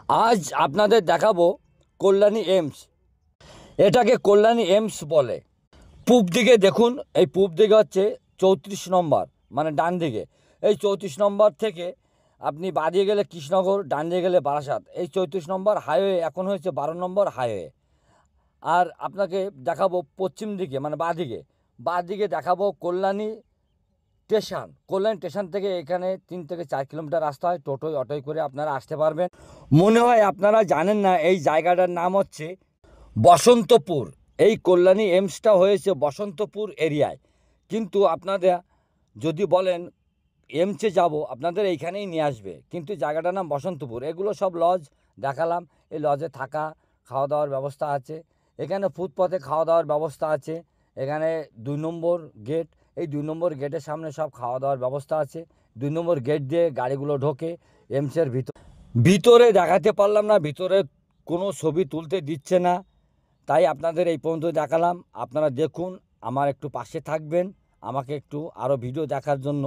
আজ আপনাদের দেখাবো কল্যাণী এইমস। এটাকে কল্যাণী এইমস বলে। পূব দিকে দেখুন, এই পূব দিকে হচ্ছে 34 নম্বর, মানে ডান দিকে। এই 34 নম্বর থেকে আপনি বাদিয়ে গেলে কৃষ্ণনগর, ডান দিকে গেলে বারাসাত। এই 34 নম্বর হাইওয়ে এখন হয়েছে 12 নম্বর হাইওয়ে। আর আপনাকে দেখাবো পশ্চিম দিকে, মানে বাঁ দিকে দেখাবো কল্যাণী স্টেশন। কল্যাণী স্টেশন থেকে এখানে 3 থেকে 4 কিলোমিটার রাস্তা হয়। টোটোয় অটোয় করে আপনারা আসতে পারবেন। মনে হয় আপনারা জানেন না, এই জায়গাটার নাম হচ্ছে বসন্তপুর। এই কল্যাণী এইমসটা হয়েছে বসন্তপুর এরিয়ায়। কিন্তু আপনারা যদি বলেন এইমসে যাব, আপনাদের এইখানেই নিয়ে আসবে, কিন্তু জায়গাটার নাম বসন্তপুর। এগুলো সব লজ দেখালাম। এই লজে থাকা খাওয়া দাওয়ার ব্যবস্থা আছে। এখানে ফুটপাতে খাওয়া দাওয়ার ব্যবস্থা আছে। এখানে 2 নম্বর গেট, এই 2 নম্বর গেটের সামনে সব খাওয়া দাওয়ার ব্যবস্থা আছে। 2 নম্বর গেট দিয়ে গাড়িগুলো ঢোকে এইমসের ভিতরে দেখাতে পারলাম না, ভিতরে কোনো ছবি তুলতে দিচ্ছে না, তাই আপনাদের এই পর্যন্ত দেখালাম। আপনারা দেখুন, আমার একটু পাশে থাকবেন, আমাকে একটু আরও ভিডিও দেখার জন্য